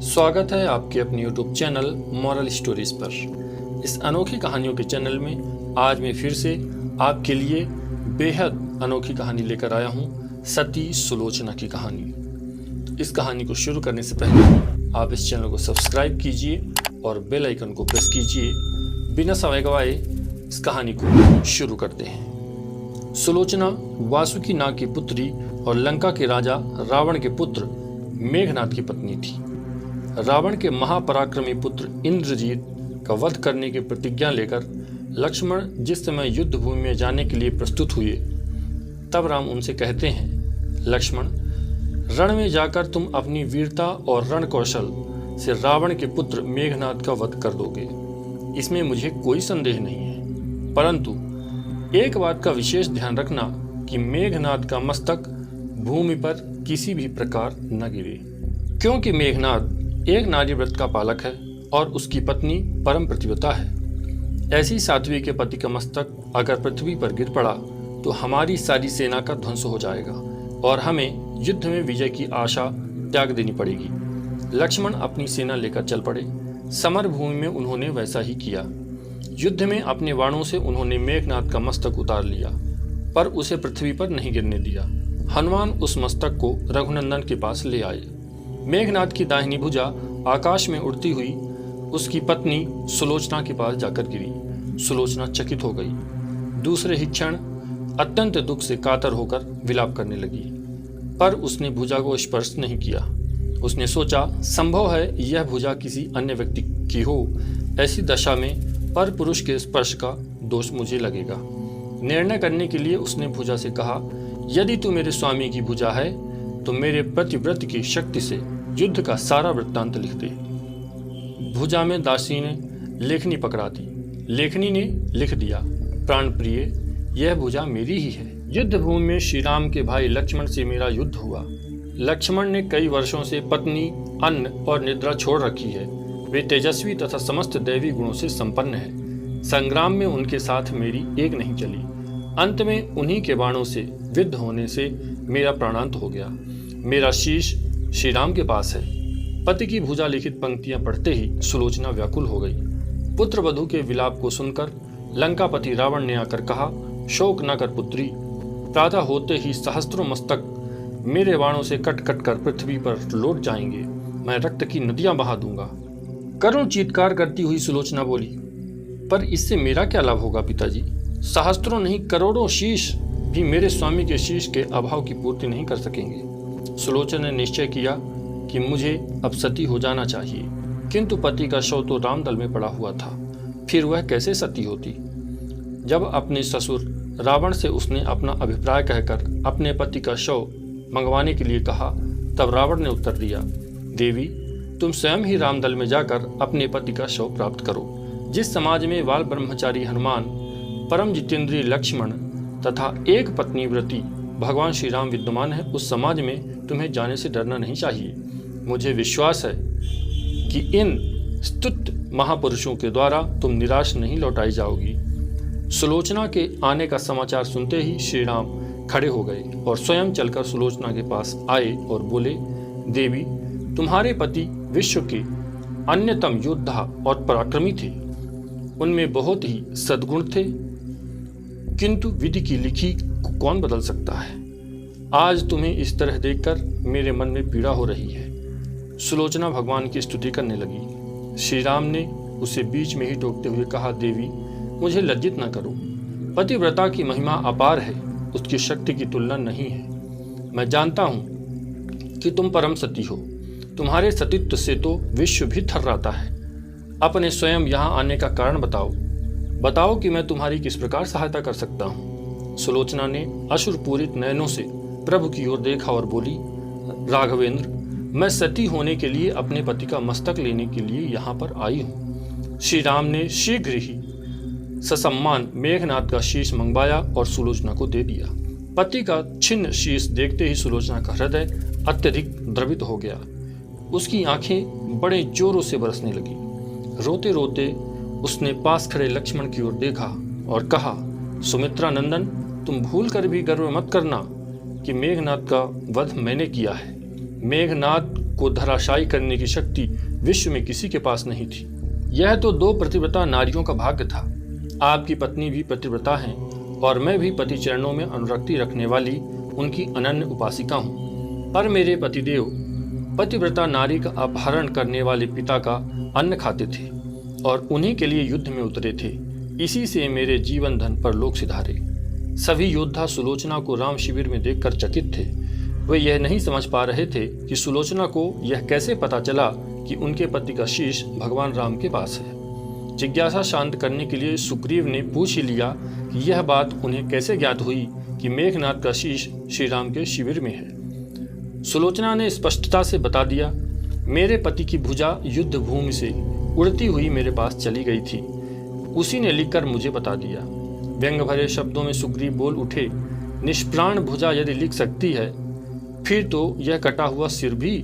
स्वागत है आपके अपने YouTube चैनल मॉरल स्टोरीज पर। इस अनोखी कहानियों के चैनल में आज मैं फिर से आपके लिए बेहद अनोखी कहानी लेकर आया हूँ, सती सुलोचना की कहानी। इस कहानी को शुरू करने से पहले आप इस चैनल को सब्सक्राइब कीजिए और बेल आइकन को प्रेस कीजिए। बिना समय गवाए इस कहानी को शुरू करते हैं। सुलोचना वासुकी नाग की पुत्री और लंका के राजा रावण के पुत्र मेघनाद की पत्नी थी। रावण के महापराक्रमी पुत्र इंद्रजीत का वध करने की प्रतिज्ञा लेकर लक्ष्मण जिस समय युद्ध भूमि में जाने के लिए प्रस्तुत हुए, तब राम उनसे कहते हैं, लक्ष्मण, रण में जाकर तुम अपनी वीरता और रण कौशल से रावण के पुत्र मेघनाद का वध कर दोगे, इसमें मुझे कोई संदेह नहीं है। परंतु एक बात का विशेष ध्यान रखना कि मेघनाद का मस्तक भूमि पर किसी भी प्रकार न गिरे, क्योंकि मेघनाद एक नारी व्रत का पालक है और उसकी पत्नी परम प्रतिव्रता है। ऐसी साध्वी के पति का मस्तक अगर पृथ्वी पर गिर पड़ा तो हमारी सारी सेना का ध्वंस हो जाएगा और हमें युद्ध में विजय की आशा त्याग देनी पड़ेगी। लक्ष्मण अपनी सेना लेकर चल पड़े। समर भूमि में उन्होंने वैसा ही किया। युद्ध में अपने बाणों से उन्होंने मेघनाद का मस्तक उतार लिया, पर उसे पृथ्वी पर नहीं गिरने दिया। हनुमान उस मस्तक को रघुनंदन के पास ले आए। मेघनाद की दाहिनी भुजा आकाश में उड़ती हुई उसकी पत्नी सुलोचना के पास जाकर गिरी। सुलोचना चकित हो गई। दूसरे ही क्षण अत्यंत दुख से कातर होकर विलाप करने लगी, पर उसने भुजा को स्पर्श नहीं किया। उसने सोचा, संभव है यह भुजा किसी अन्य व्यक्ति की हो। ऐसी दशा में पर पुरुष के स्पर्श का दोष मुझे लगेगा। निर्णय करने के लिए उसने भुजा से कहा, यदि तू मेरे स्वामी की भुजा है तो मेरे प्रतिव्रत की शक्ति से युद्ध का सारा वृत्तांत लिख दे। भुजा में दासी ने लेखनी पकड़ा दी। लेखनी ने लिख दिया, प्राण प्रिय, यह भुजा मेरी ही है। युद्ध भूमि में श्री राम के भाई लक्ष्मण से मेरा युद्ध हुआ। लक्ष्मण ने कई वर्षों से पत्नी, अन्न और निद्रा छोड़ रखी है। वे तेजस्वी तथा समस्त दैवी गुणों से संपन्न है। संग्राम में उनके साथ मेरी एक नहीं चली। अंत में उन्हीं के बाणों से विद्ध होने से मेरा प्राणांत हो गया। मेरा शीश श्री राम के पास है। पति की भुजा लिखित पंक्तियां पढ़ते ही सुलोचना व्याकुल हो गई। पुत्र वधू के विलाप को सुनकर लंकापति रावण ने आकर कहा, शोक न कर पुत्री, प्रातः होते ही सहस्त्रों मस्तक मेरे बाणों से कट कट कर पृथ्वी पर लौट जाएंगे। मैं रक्त की नदियां बहा दूंगा। करुण चीत्कार करती हुई सुलोचना बोली, पर इससे मेरा क्या लाभ होगा पिताजी? सहस्त्रों नहीं करोड़ों शीश भी मेरे स्वामी के शीश के अभाव की पूर्ति नहीं कर सकेंगे। सुलोचना ने निश्चय किया कि मुझे अब सती हो जाना चाहिए, किंतु पति का शव तो रामदल में पड़ा हुआ था, फिर वह कैसे सती होती? जब अपने ससुर रावण से उसने अपना अभिप्राय कहकर अपने पति का शव मंगवाने के लिए कहा, तब रावण ने उत्तर दिया, देवी, तुम स्वयं ही रामदल में जाकर अपने पति का शव प्राप्त करो। जिस समाज में बाल ब्रह्मचारी हनुमान, परम जितेंद्रिय लक्ष्मण तथा एक पत्नी व्रती भगवान श्री राम विद्यमान है, उस समाज में तुम्हें जाने से डरना नहीं चाहिए। मुझे विश्वास है कि इन स्तुत महापुरुषों के द्वारा तुम निराश नहीं लौटाई जाओगी। सुलोचना के आने का समाचार सुनते ही श्री राम खड़े हो गए और स्वयं चलकर सुलोचना के पास आए और बोले, देवी, तुम्हारे पति विश्व के अन्यतम योद्धा और पराक्रमी थे। उनमें बहुत ही सद्गुण थे, किंतु विधि की लिखी को कौन बदल सकता है? आज तुम्हें इस तरह देखकर मेरे मन में पीड़ा हो रही है। सुलोचना भगवान की स्तुति करने लगी। श्री राम ने उसे बीच में ही टोकते हुए कहा, देवी, मुझे लज्जित न करो। पतिव्रता की महिमा अपार है, उसकी शक्ति की तुलना नहीं है। मैं जानता हूँ कि तुम परम सती हो। तुम्हारे सतीत्व से तो विश्व भी थर्राता है। अपने स्वयं यहाँ आने का कारण बताओ कि मैं तुम्हारी किस प्रकार सहायता कर सकता हूँ। सुलोचना ने अश्रुपूरित नयनों से प्रभु की ओर देखा और बोली, राघवेंद्र, मैं सती होने के लिए अपने पति का मस्तक लेने के लिए यहाँ पर आई हूँ। श्री राम ने शीघ्र ही ससम्मान मेघनाद का शीश मंगवाया और सुलोचना को दे दिया। पति का छिन्न शीश देखते ही सुलोचना का हृदय अत्यधिक द्रवित हो गया। उसकी आंखें बड़े जोरों से बरसने लगी। रोते रोते उसने पास खड़े लक्ष्मण की ओर देखा और कहा, सुमित्रा नंदन, तुम भूल कर भी गर्व मत करना कि मेघनाद का वध मैंने किया है। मेघनाद को धराशायी करने की शक्ति विश्व में किसी के पास नहीं थी। यह तो 2 पतिव्रता नारियों का भाग्य था। आपकी पत्नी भी पतिव्रता हैं और मैं भी पति चरणों में अनुरक्ति रखने वाली उनकी अनन्य उपासिका हूँ। पर मेरे पतिदेव पतिव्रता नारी का अपहरण करने वाले पिता का अन्न खाते थे और उन्हीं के लिए युद्ध में उतरे थे। इसी से मेरे जीवन धन पर लोग सिधारे। सभी योद्धा सुलोचना को राम शिविर में देखकर चकित थे। वे यह नहीं समझ पा रहे थे कि सुलोचना को यह कैसे पता चला कि उनके पति का शीश भगवान राम के पास है। जिज्ञासा शांत करने के लिए सुग्रीव ने पूछ ही लिया कि यह बात उन्हें कैसे ज्ञात हुई कि मेघनाद का शीश श्री राम के शिविर में है। सुलोचना ने स्पष्टता से बता दिया, मेरे पति की भुजा युद्ध भूमि से उड़ती हुई मेरे पास चली गई थी, उसी ने लिखकर मुझे बता दिया। व्यंग भरे शब्दों में सुग्रीव बोल उठे, निष्प्राण भुजा यदि लिख सकती है फिर तो यह कटा हुआ सिर भी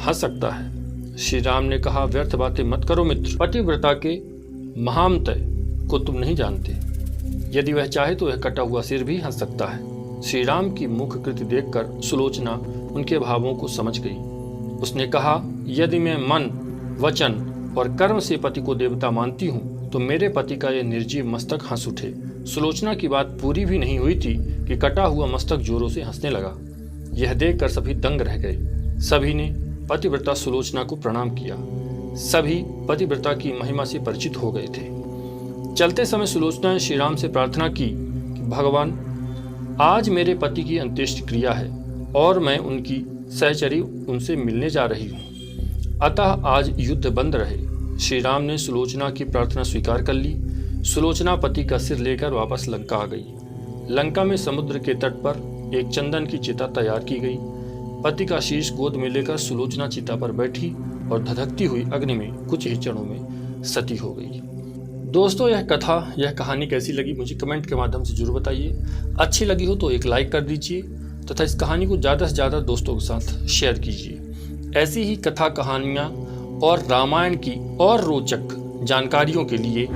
हंस सकता है। श्री राम ने कहा, व्यर्थ बातें मत करो मित्र, पतिव्रता के महामतय को तुम नहीं जानते। यदि वह चाहे तो यह कटा हुआ सिर भी हंस सकता है। श्री राम की मुख कृति देखकर सुलोचना उनके भावों को समझ गई। उसने कहा, यदि मैं मन, वचन और कर्म से पति को देवता मानती हूँ तो मेरे पति का यह निर्जीव मस्तक हंस उठे। सुलोचना की बात पूरी भी नहीं हुई थी कि कटा हुआ मस्तक जोरों से हंसने लगा। यह देखकर सभी दंग रह गए। सभी ने पतिव्रता सुलोचना को प्रणाम किया। सभी पतिव्रता की महिमा से परिचित हो गए थे। चलते समय सुलोचना ने श्री राम से प्रार्थना की कि भगवान, आज मेरे पति की अंत्येष्टि क्रिया है और मैं उनकी सहचरी उनसे मिलने जा रही हूँ, अतः आज युद्ध बंद रहे। श्री राम ने सुलोचना की प्रार्थना स्वीकार कर ली। सुलोचना पति का सिर लेकर वापस लंका आ गई। लंका में समुद्र के तट पर एक चंदन की चिता तैयार की गई। पति का शीश गोद में लेकर सुलोचना चिता पर बैठी और धधकती हुई अग्नि में कुछ ही क्षणों में सती हो गई। दोस्तों, यह कहानी कैसी लगी मुझे कमेंट के माध्यम से जरूर बताइए। अच्छी लगी हो तो एक लाइक कर दीजिए तथा इस कहानी को ज़्यादा से ज़्यादा दोस्तों के साथ शेयर कीजिए। ऐसी ही कथा कहानियाँ और रामायण की और रोचक जानकारियों के लिए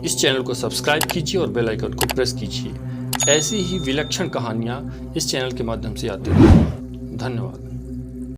इस चैनल को सब्सक्राइब कीजिए और बेल आइकन को प्रेस कीजिए। ऐसी ही विलक्षण कहानियाँ इस चैनल के माध्यम से आती हैं। धन्यवाद।